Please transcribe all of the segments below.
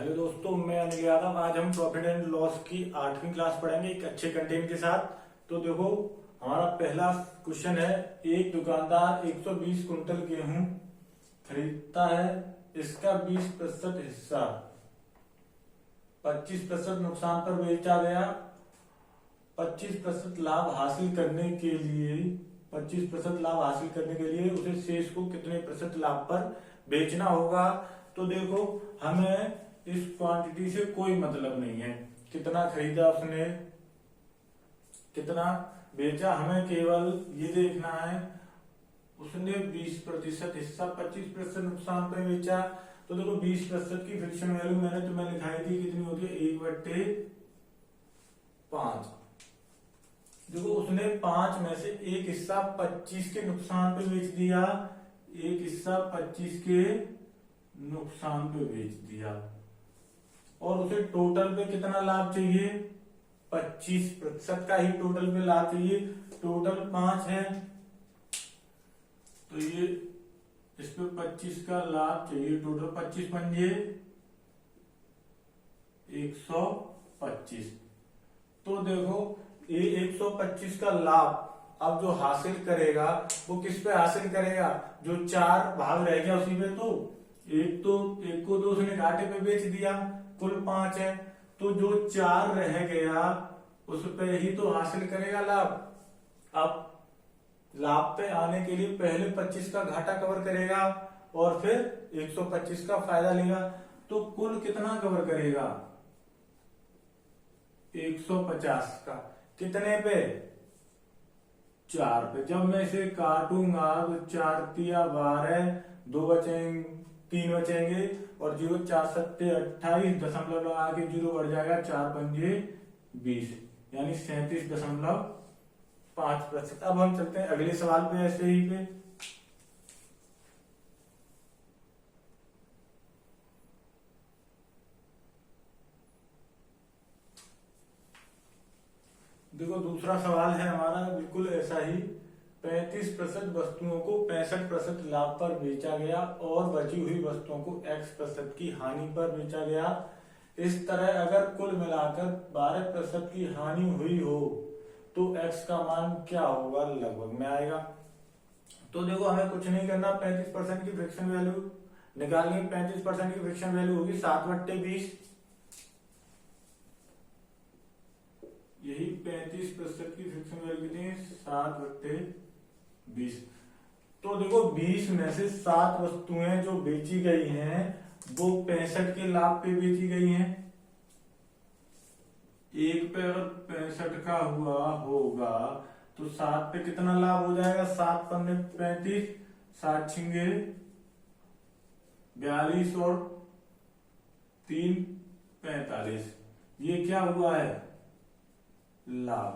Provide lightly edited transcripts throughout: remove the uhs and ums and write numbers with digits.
Hello दोस्तों, मैं अनिल यादव। आज हम प्रॉफिट एंड लॉस की 8वीं क्लास पढ़ेंगे एक अच्छे कंटेंट के साथ। तो देखो, हमारा पहला क्वेश्चन है। एक दुकानदार 120 कुंटल गेहूं खरीदता है। इसका 20% हिस्सा 25% नुकसान पर बेचा गया। 25% लाभ हासिल करने के लिए 25% लाभ हासिल करने के लिए उसे शेष को कितने प्रतिशत लाभ पर बेचना होगा। तो देखो, हमें इस क्वांटिटी से कोई मतलब नहीं है, कितना खरीदा उसने, कितना बेचा, हमें केवल ये देखना है। उसने 20% हिस्सा 25% नुकसान पे बेचा। तो देखो, 20% की फ्रिक्शन वैल्यू मैंने तुम्हें लिखाई थी, कितनी होती है, 1/5। देखो, उसने 5 में से एक हिस्सा 25 के नुकसान पे बेच दिया, एक हिस्सा 25 के नुकसान पे बेच दिया, और उसे टोटल पे कितना लाभ चाहिए, 25% का ही टोटल पे लाभ चाहिए। टोटल 5 है, तो ये इस पे 25 का लाभ चाहिए। टोटल 25 पंजे 125। तो देखो, ये 125 का लाभ अब जो हासिल करेगा वो किस पे हासिल करेगा, जो 4 भाग रह गया उसी पे। तो एक को तो उसने घाटे पे बेच दिया, कुल 5 है, तो जो 4 रह गया उस पे ही तो हासिल करेगा लाभ। अब लाभ पे आने के लिए पहले 25 का घाटा कवर करेगा और फिर 125 का फायदा लेगा। तो कुल कितना कवर करेगा, 150 का। कितने पे, 4 पे। जब मैं इसे काटूंगा तो 4 तिया 12, 2 बचेंगे, 3 बचेंगे, और 0 4 7 28, दशमलव लगा के 0 बढ़ जाएगा, 4 पंजे 20, यानी 37.5%। अब हम चलते हैं अगले सवाल पे, ऐसे ही पे। देखो, दूसरा सवाल है हमारा बिल्कुल ऐसा ही। 35% वस्तुओं को 65% लाभ पर बेचा गया और बची हुई वस्तुओं को X% की हानि पर बेचा गया। इस तरह अगर कुल मिलाकर 12% की हानि हुई हो तो X का मान क्या होगा, लगभग में आएगा। तो देखो, हमें कुछ नहीं करना, 35% की फ्रिक्शन वैल्यू निकालनी। 35% की फ्रिक्शन वैल्यू होगी 7/20। यही 35% की फ्रिक्शन वैल्यू कितनी है, 7/20। तो देखो, 20 में से 7 वस्तुएं जो बेची गई हैं वो 65 के लाभ पे बेची गई हैं। एक पे अगर 65 का हुआ होगा तो 7 पे कितना लाभ हो जाएगा, 7 पंजे 35, 7 छिंगे 42 और 3 45। ये क्या हुआ है, लाभ।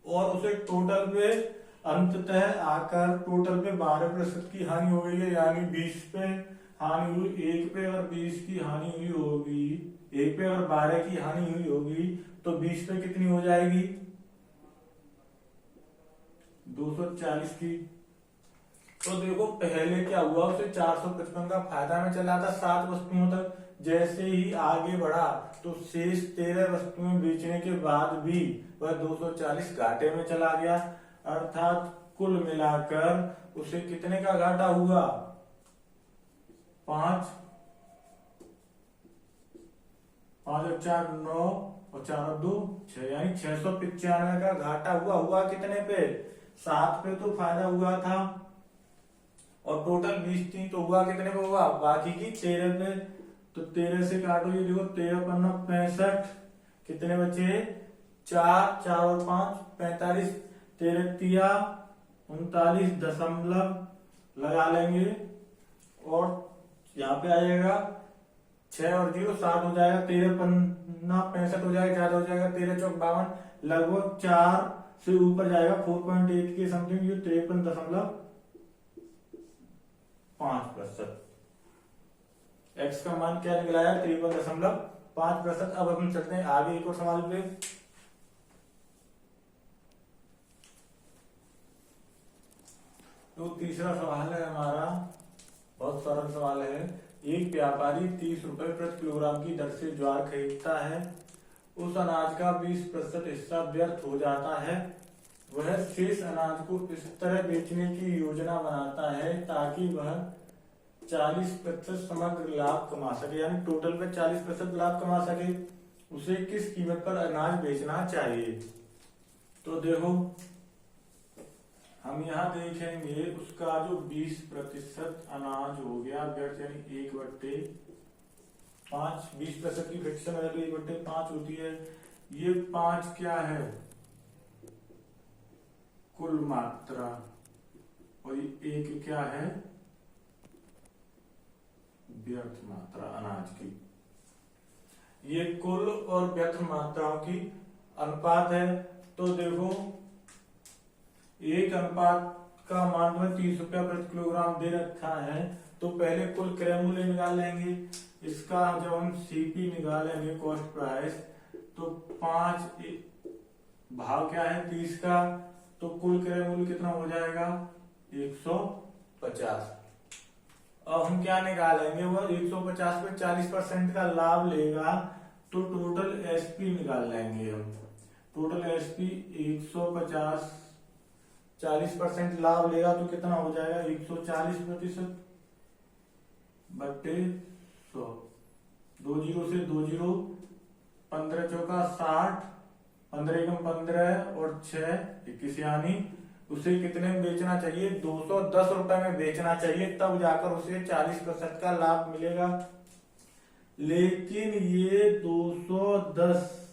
और उसे टोटल पे अंततः आकर टोटल पे 12% की हानि हो गई है, यानी 20 पे हानि हुई। एक पे अगर 20 की हानि हुई होगी, एक पे अगर 12 की हानि हुई होगी तो 20 पे कितनी हो जाएगी, 240 की। तो देखो, पहले क्या हुआ, उसे 455 का फायदा में चला था 7 वस्तुओं तक। जैसे ही आगे बढ़ा तो शेष 13 वस्तुएं बेचने के बाद भी वह 240 घाटे में चला गया। अर्थात कुल मिलाकर उसे कितने का घाटा हुआ, 5 और 4 9 और 4 और 2 6, यानी 695 का घाटा हुआ। हुआ कितने पे, 7 पे तो फायदा हुआ था, और टोटल 20 थी, तो हुआ कितने पे हुआ, बाकी की 13 पे। तो 13 से काटो, ये देखो 13 पन्ना 65, कितने बचे, 4 4 और 5 45, 13 तिया 39 दशमलव लगा लेंगे, और यहाँ पे आ जाएगा 6 और 0 7 हो जाएगा, 13 पन्ना 65 हो जाएगा, ज्यादा हो जाएगा, 13 चौक 52, लगभग 4 से ऊपर जाएगा, 4.8 के समथिंग, ये 53.5%। एक्स का मान क्या निकला है, 53.5%। अब हम चलते हैं आगे एक और सवाल पे। तो तीसरा सवाल है हमारा, बहुत सरल सवाल है। एक व्यापारी 30 रुपए प्रति किलोग्राम की दर से ज्वार खरीदता है। उस अनाज का 20% हिस्सा व्यर्थ हो जाता है। वह शेष अनाज को इस तरह बेचने की योजना बनाता है ताकि वह 40% समग्र लाभ कमा सके, यानी टोटल पे 40% लाभ कमा सके। उसे किस कीमत पर अनाज बेचना चाहिए? तो देखो, हम यहाँ देखेंगे उसका जो 20% अनाज हो गया व्यर्थ, यानी 1/5, 20% की फ्रैक्शन है तो 1/5 होती है। ये 5 क्या है? कुल मात्रा, और ये 1 क्या है? व्यर्थ मात्रा अनाज की। ये कुल और व्यर्थ मात्राओं की अनुपात है। तो देखो, 1 अनुपात का मान में 30 रुपया प्रति किलोग्राम दे रखा है, तो पहले कुल क्रय मूल्य निकाल लेंगे। इसका जब हम सीपी निकालेंगे, कॉस्ट प्राइस, तो 5 भाव क्या है 30 का, तो कुल क्रय मूल्य कितना हो जाएगा? 150। अब हम क्या निकालेंगे? वह 150 पे 40% का लाभ लेगा, तो टोटल एसपी निकाल लेंगे हम। टोटल एसपी 150, 40% लाभ लेगा तो कितना हो जाएगा? 140% बट्टे 100। 2 जीरो से 2 जीरो, 15 चौका 60, 15 एकम 15 और 6 21, यानी उसे कितने में बेचना चाहिए? 210 रुपए में बेचना चाहिए, तब जाकर उसे 40% का लाभ मिलेगा। लेकिन ये 210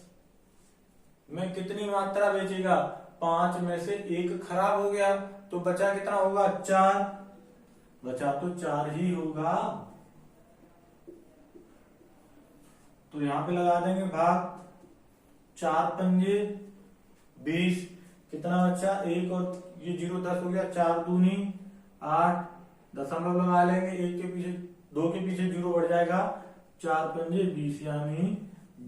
में कितनी मात्रा बेचेगा? 5 में से 1 खराब हो गया, तो बचा कितना होगा? 4। बचा तो 4 ही होगा। तो यहां पे लगा देंगे भाग, 4 पंजे 20, कितना बचा? 1 और ये 0 10 हो गया, 4 दूनी 8, दशमलव लगा लेंगे, 1 के पीछे 2 के पीछे 0 बढ़ जाएगा, 4 पंजे 20, यानी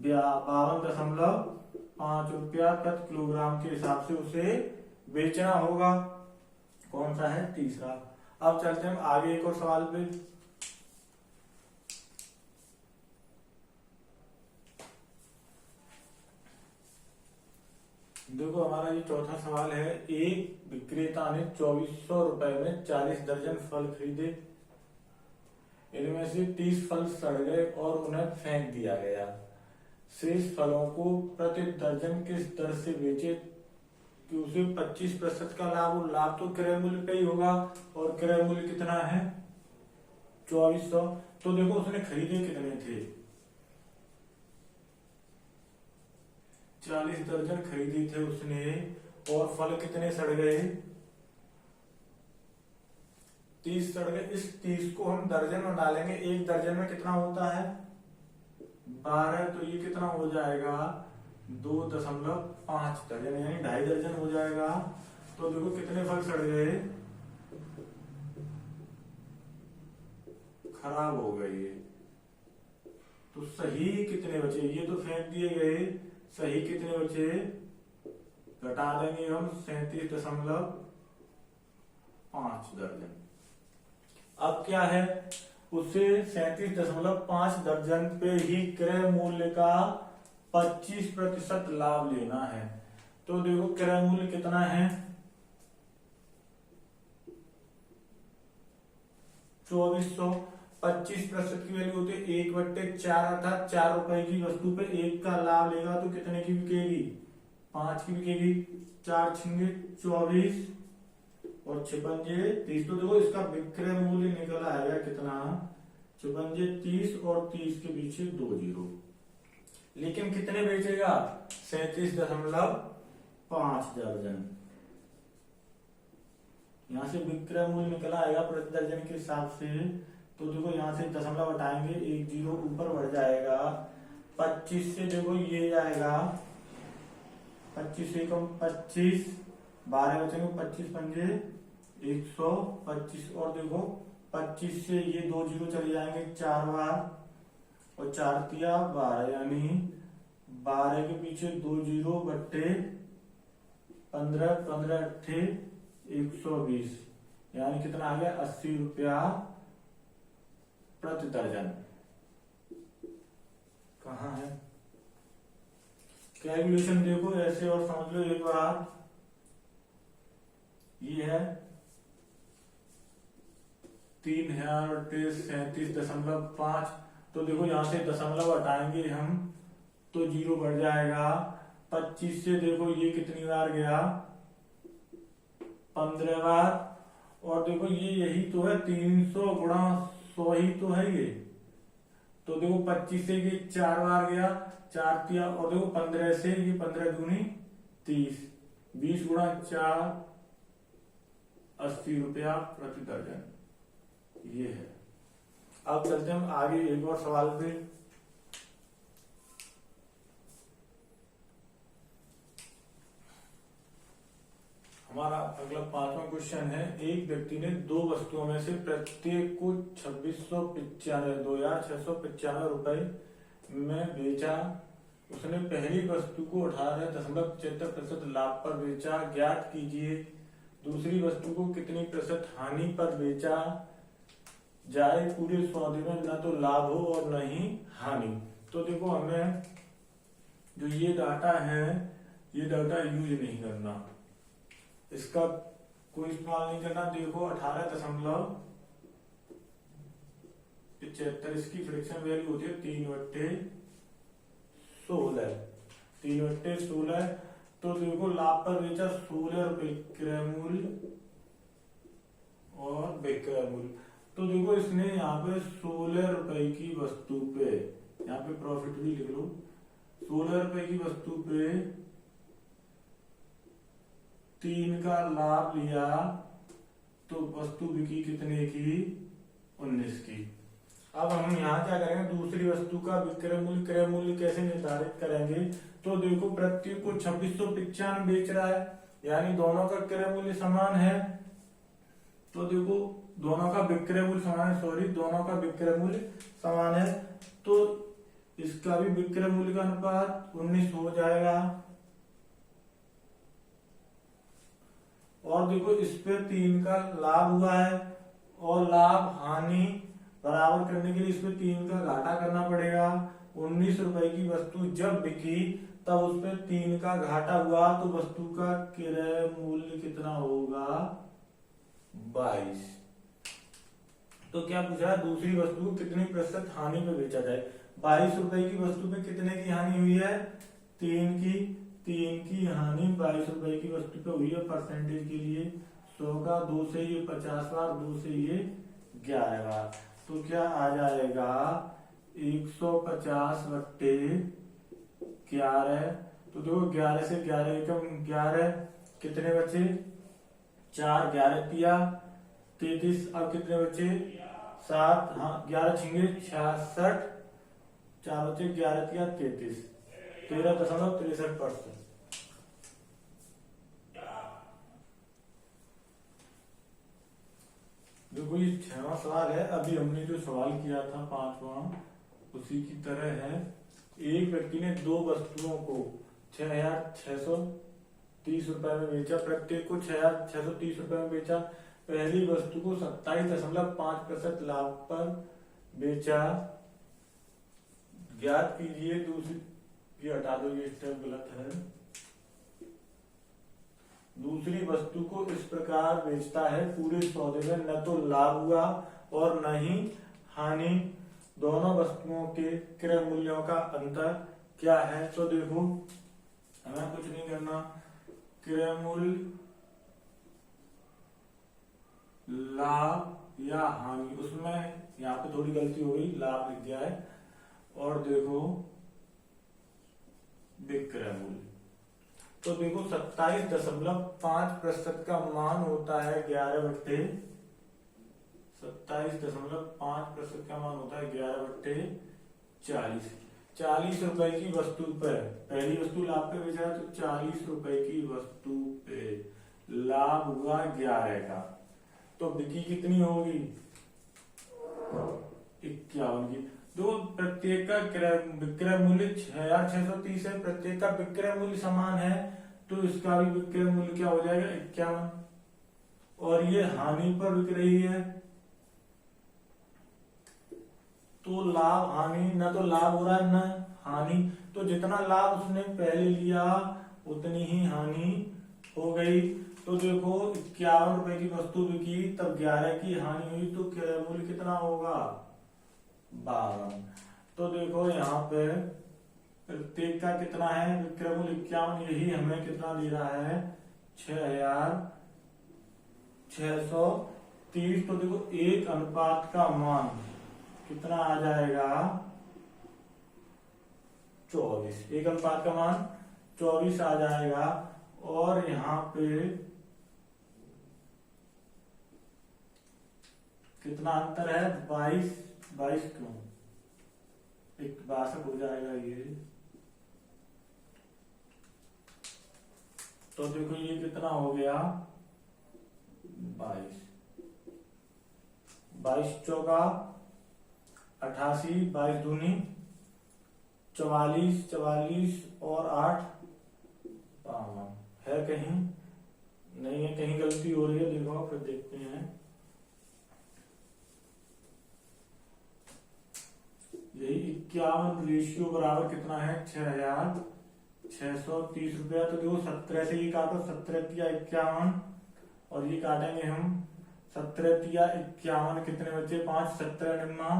52.5 रुपया प्रति किलोग्राम के हिसाब से उसे बेचना होगा। कौन सा है? तीसरा। अब चलते हैं आगे एक और सवाल पे। देखो, हमारा ये चौथा सवाल है। एक विक्रेता ने 2400 रुपए में 40 दर्जन फल खरीदे। इनमें से 30 फल सड़ गए और उन्हें फेंक दिया गया। शेष फलों को प्रति दर्जन किस दर से बेचे कि उसे 25% का लाभ हो? लाभ तो क्रय मूल्य पे ही होगा, और क्रय मूल्य कितना है? 2400। तो देखो, उसने खरीदे कितने थे? 40 दर्जन खरीदी थे उसने, और फल कितने सड़ गए? 30 सड़ गए। इस 30 को हम दर्जन में डालेंगे। एक दर्जन में कितना होता है? 12, तो ये कितना हो जाएगा? 2.5 दर्जन, यानी 2.5 दर्जन हो जाएगा। तो देखो कितने फल सड़ गए? खराब हो गए। तो सही कितने बचे? ये तो फेंक दिए गए, सही कितने बचे? घटा देंगे हम 37.5 दर्जन। अब क्या है? उसे 37.5 दर्जन पे ही क्रय मूल्य का 25% लाभ लेना है। तो देखो, क्रय मूल्य कितना है? 2400। 25% की वैल्यू होती है 1/4, अर्थात 4 रुपए की वस्तु पे 1 का लाभ लेगा तो कितने की बिकेगी? 5 की बिकेगी। 4 छिंगे 24 और 6 पंजे 30। तो देखो, इसका विक्रय मूल्य निकल आएगा कितना? 6 पंजे 30 और 30 के पीछे 2 जीरो। लेकिन कितने बेचेगा? 37.5 दर्जन। यहां से विक्रय मूल्य निकला आएगा प्रति दर्जन के हिसाब से। तो देखो, यहां से दशमलव हटाएंगे, 1 जीरो ऊपर बढ़ जाएगा। 25 से देखो ये आएगा 25 से कम 25, 12 बचेंगे, 25 पंजे 125, और देखो 25 से ये 2 जीरो चले जाएंगे 4 बार, और 4 तिया 12, यानी 12 के पीछे 2 जीरो बट्टे 15, 15 अट्ठे 120, यानी कितना आ गया? 80 रुपया प्रति दर्जन। कहाँ है कैलकुलेशन, देखो ऐसे और समझ लो एक बार। ये है 3037.5। तो देखो यहाँ से दशमलव हटाएंगे हम तो 0 बढ़ जाएगा। 25 से देखो ये कितनी बार गया, 15 बार। और देखो ये यही तो है 300 गुणा 100 ही तो है ये। तो देखो 25 से ये 4 बार गया, 4 तिया, और देखो 15 से ये 15 दूनी 30, 20 गुणा 4 80 रुपया प्रति दर्जन। ये है। अब चलते हम आगे एक और सवाल पे। हमारा अगला 5वां क्वेश्चन है, एक व्यक्ति ने 2 वस्तुओं में से प्रत्येक को 2695 रुपए में बेचा। उसने पहली वस्तु को 18.75% लाभ पर बेचा। ज्ञात कीजिए दूसरी वस्तु को कितनी प्रतिशत हानि पर बेचा जाए, पूरे सौदे में न तो लाभ हो और न ही हानि। तो देखो हमें जो ये डाटा है, ये डाटा यूज नहीं करना, इसका कोई इस्तेमाल नहीं करना। देखो 18.75, इसकी फ्रैक्शन वैल्यू होती है 3/16। 3/16। तो देखो लाभ पर बेचा 16 रुपए क्रय मूल्य और विक्रय मूल्य। तो देखो इसने यहाँ पे 16 रुपए की वस्तु पे, यहाँ पे प्रॉफिट भी लिख लो, 16 रुपए की वस्तु पे 3 का लाभ लिया। तो वस्तु बिकी कितने की, 19 की। अब हम यहाँ क्या करेंगे, दूसरी वस्तु का विक्रय मूल्य क्रय मूल्य कैसे निर्धारित करेंगे। तो देखो प्रत्येक को 2695 बेच रहा है, यानी दोनों का क्रय मूल्य समान है। तो देखो दोनों का विक्रय मूल्य समान है, सॉरी दोनों का विक्रय मूल्य समान है, तो इसका भी विक्रय मूल्य का अनुपात 19 हो जाएगा। और देखो इस पे 3 का लाभ हुआ है, और लाभ हानि बराबर करने के लिए इस पे 3 का घाटा करना पड़ेगा। 19 रुपए की वस्तु जब बिकी तब उस पे 3 का घाटा हुआ, तो वस्तु का क्रय मूल्य कितना होगा, 22। तो क्या पूछा, दूसरी वस्तु को कितनी प्रतिशत हानि पे बेचा जाए। 22 रुपए की वस्तु पे कितने की हानि हुई है, 3 की। 3 की हानि 22 रुपए की वस्तु पे हुई है। परसेंटेज के लिए 100 का 2 से ये 50 बार, 2 से ये 11 बार। तो क्या आ जाएगा 150/11। तो देखो 11 से 11 एकम 11, कितने बचे 4, 11 तिया 33। अब कितने बचे 7, हाँ 11 छिंगे 66, 4 बचे 11 तिया 33, 13.63%। देखो ये 6वां सवाल है। अभी हमने जो सवाल किया था 5वां, उसी की तरह है। एक व्यक्ति ने 2 वस्तुओं को 6630 रुपए में बेचा। प्रत्येक को 6630 रुपए में बेचा। पहली वस्तु को 27.5% लाभ पर बेचा। ज्ञात कीजिए दूसरी, ये हटा दो, ये स्टेप गलत है। दूसरी वस्तु को इस प्रकार बेचता है, पूरे सौदे में न तो लाभ हुआ और न ही हानि। दोनों वस्तुओं के क्रय मूल्यों का अंतर क्या है। तो देखो हमें कुछ नहीं करना, क्रय मूल्य लाभ या हानि, उसमें यहाँ पे थोड़ी गलती हो गई, लाभ लिख दिया है। और देखो विक्रय मूल्य, तो देखो 27.5% का मान होता है 27.5% का मान होता है 11/40। 40 रुपए की वस्तु पर, पहली वस्तु लाभ पे बेचा है, तो 40 रुपए की वस्तु पे लाभ हुआ 11 का। तो बिकी कितनी होगी, 51 की। दो प्रत्येक का विक्रय मूल्य 6630 है, प्रत्येक का विक्रय मूल्य समान है, तो इसका भी विक्रय मूल्य क्या हो जाएगा, 51। और ये हानि पर बिक रही है, तो लाभ हानि, न तो लाभ हो रहा है न हानि, तो जितना लाभ उसने पहले लिया उतनी ही हानि हो गई। तो देखो 51 रुपए की वस्तु बिकी, तब 11 की हानि हुई, तो क्रय मूल्य कितना होगा 52। तो देखो यहाँ पे प्रत्येक का कितना है, विक्रय मूल्य 51, यही हमें कितना दे रहा है 6630। तो देखो एक अनुपात का मान कितना आ जाएगा 24, एक अनुपात का मान 24 आ जाएगा। और यहाँ पे कितना अंतर है 22, 22 क्यों, एक 62 हो जाएगा ये। तो देखो ये कितना हो गया 22, 22 चौका 88, 22 दूनी 44, 44 और 8 52 है, कहीं नहीं है, कहीं गलती हो रही है, देखो फिर देखते हैं। यही 51 रेशियो बराबर कितना है 6630 रुपया। तो देखो 17 से ये काटो, 17 तिया 51 और ये काटेंगे हम 17 तिया 51, कितने बचे 5, 17 निम्मा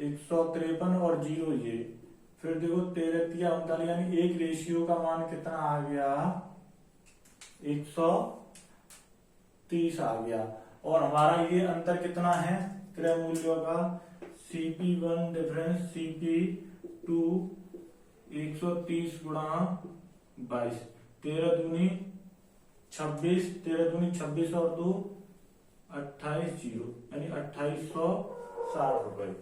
153 और 0 ये। फिर देखो 13 तिया 39, यानी एक रेशियो का मान कितना आ गया 130 आ गया। और हमारा ये अंतर कितना है क्रय मूल्यों का, CP1 डिफरेंस CP2 130 गुणा 22, 13 दूनी 26, 13 दूनी 26 और 2 28, 0 यानी 2860 रुपए।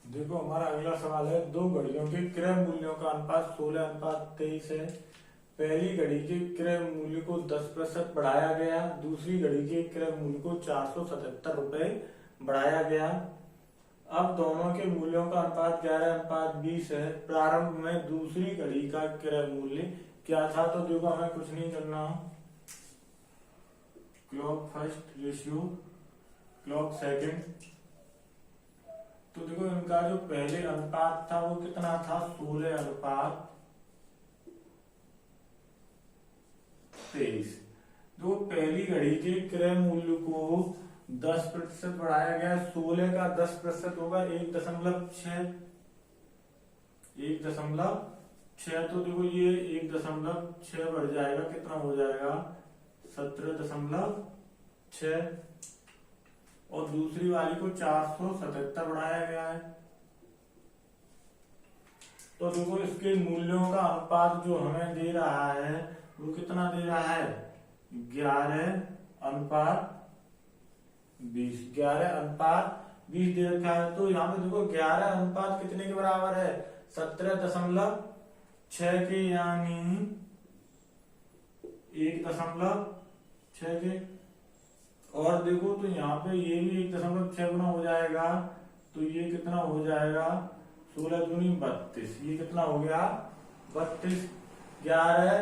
देखो हमारा अगला सवाल है, दो घड़ियों के क्रय मूल्यों का अनुपात 16:23 है। पहली घड़ी के क्रय मूल्य को 10% बढ़ाया गया, दूसरी घड़ी के क्रय मूल्य को 477 रुपए बढ़ाया गया। अब दोनों के मूल्यों का अनुपात 11:20 है। प्रारंभ में दूसरी घड़ी का क्रय मूल्य क्या था, तो देखो हमें कुछ नहीं करना, clock first ratio clock second. तो देखो इनका जो पहले अनुपात था वो कितना था 16:23। जो पहली घड़ी के क्रय मूल्य को 10% बढ़ाया गया, 16 का 10% होगा 1.6, 1.6। तो देखो ये 1.6 बढ़ जाएगा, कितना हो जाएगा 17.6। और दूसरी वाली को 477 बढ़ाया गया है। तो देखो इसके मूल्यों का अनुपात जो हमें दे रहा है वो कितना दे रहा है 11:20, 11:20 दे रखा है। तो यहाँ पे देखो 11 अनुपात कितने के बराबर है 17.6 के, यानी 1.6 के। और देखो तो यहाँ पे ये भी 1.6 गुना हो जाएगा, तो ये कितना हो जाएगा 16 दूनी 32, ये कितना हो गया 32। 11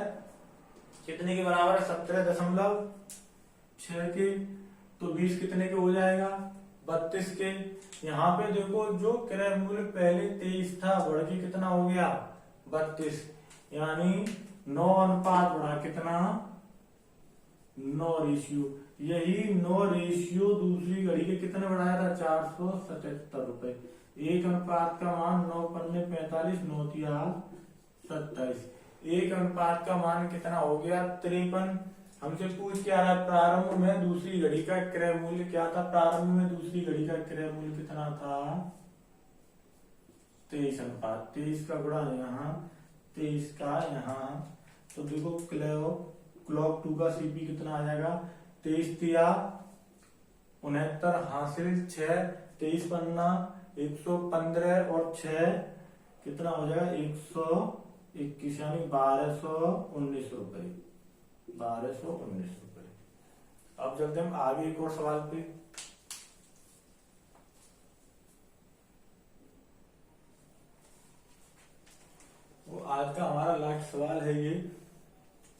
कितने के बराबर है 17.6 के, तो 20 कितने के हो जाएगा 32 के। यहाँ पे देखो जो क्रय मूल्य पहले 23 था बढ़ के कितना हो गया 32, यानी 9 अनुपात बढ़ा कितना 9 रेशियो। यही 9 रेशियो दूसरी घड़ी के कितने बढ़ाया था 477 रुपए। एक अनुपात का मान 9×5=45, 9×3=27। एक अनुपात का मान कितना हो गया 53। हमसे पूछ क्या रहा है प्रारंभ में दूसरी घड़ी का क्रय मूल्य क्या था, प्रारंभ में दूसरी घड़ी का क्रय मूल्य कितना था 23 अनुपात 23 का गुणा यहाँ 23 का यहाँ। तो देखो क्लॉक 2 का CP कितना आ जाएगा 23 तिया 69 हासिल 6, 23 पन्ना 115 और 6 कितना हो जाएगा 121, यानी 1219 रुपए, 1219 रुपए। अब चलते हम आगे एक और सवाल पे। वो आज का हमारा लास्ट सवाल है ये।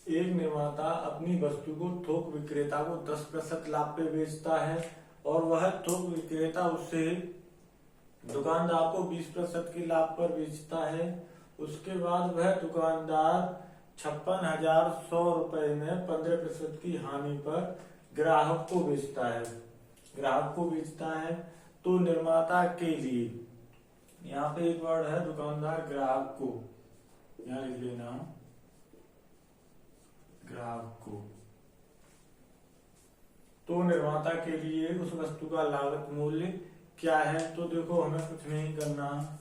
एक निर्माता अपनी वस्तु को थोक विक्रेता को 10% लाभ पे बेचता है और वह थोक विक्रेता उससे दुकानदार को 20% की लाभ पर बेचता है। उसके बाद वह दुकानदार 56,100 रुपए में 15% की हानि पर ग्राहक को बेचता है। तो निर्माता के लिए यहाँ पे एक वर्ड है दुकानदार, ग्राहक को, यहाँ लिख लेना ग्राहक को। तो निर्माता के लिए उस वस्तु का लागत मूल्य क्या है? तो देखो हमें कुछ नहीं करना,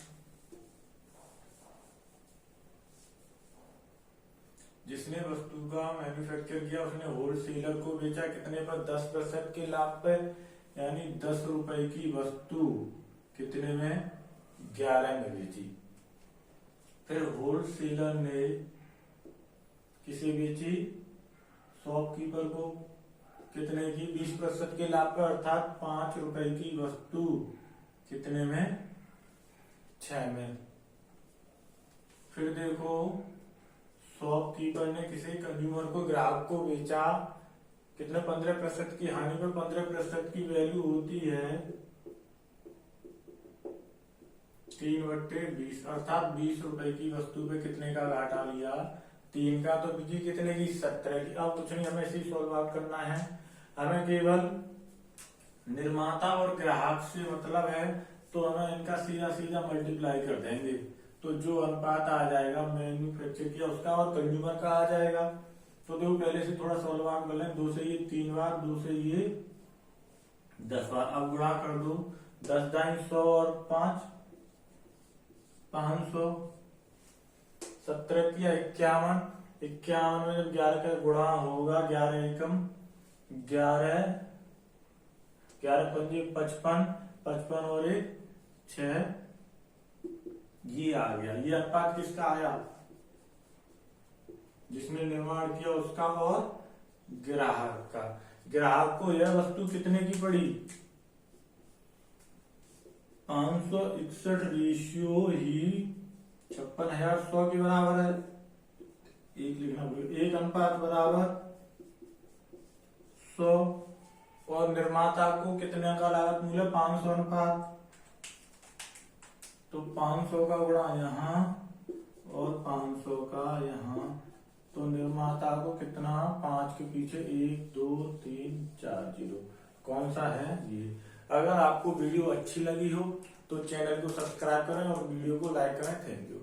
जिसने वस्तु का मैन्युफैक्चर किया उसने होलसेलर को बेचा कितने पर? 10% के लाभ पर, यानी 10 रुपए की वस्तु कितने में? 11 में बेची। फिर होलसेलर ने किसे बेची? शॉपकीपर को कितने की? 20% के लाभ पर, अर्थात 5 रुपए की वस्तु कितने में? 6 में। फिर देखो शॉपकीपर ने किसी कंज्यूमर को, ग्राहक को बेचा कितने? 15% की हानि पर। 15% की वैल्यू होती है 3/20, अर्थात 20 रुपए की वस्तु पे कितने का घाटा लिया? 3 का। तो बिकी कितने की? 17 की। अब कुछ नहीं, हमें इसी सॉल्व आउट करना है। हमें केवल निर्माता और ग्राहक से मतलब है, तो हमें इनका सीधा सीधा मल्टीप्लाई कर देंगे। तो जो अनुपात आ जाएगा मैन्युफैक्चर किया उसका और कंज्यूमर का आ जाएगा। तो देखो पहले से थोड़ा सॉल्व आउट कर लें। 2 से ये 3 बार, 2 से ये 10 बार। अब गुणा कर दो, 10 दाई 100 और 5 500, 17 किया 51। 51 में जब 11 का गुणा होगा, 11 एकम 11, 11 पंजे 55, 55 और 1 6, ये आ गया। ये अनुपात किसका आया? जिसने निर्माण किया उसका और ग्राहक का। ग्राहक को यह वस्तु कितने की पड़ी? 561 रेशियो ही 56,100 के बराबर है। एक लिखना भूल, 1 अनुपात बराबर 100। और निर्माता को कितने का लागत मूल्य? 500 अनुपात। तो 500 का गुणा यहाँ और 500 का यहाँ। तो निर्माता को कितना? 5 के पीछे 1 2 3 4 0। कौन सा है? ये। अगर आपको वीडियो अच्छी लगी हो तो चैनल को सब्सक्राइब करें और वीडियो को लाइक करें। Thank you.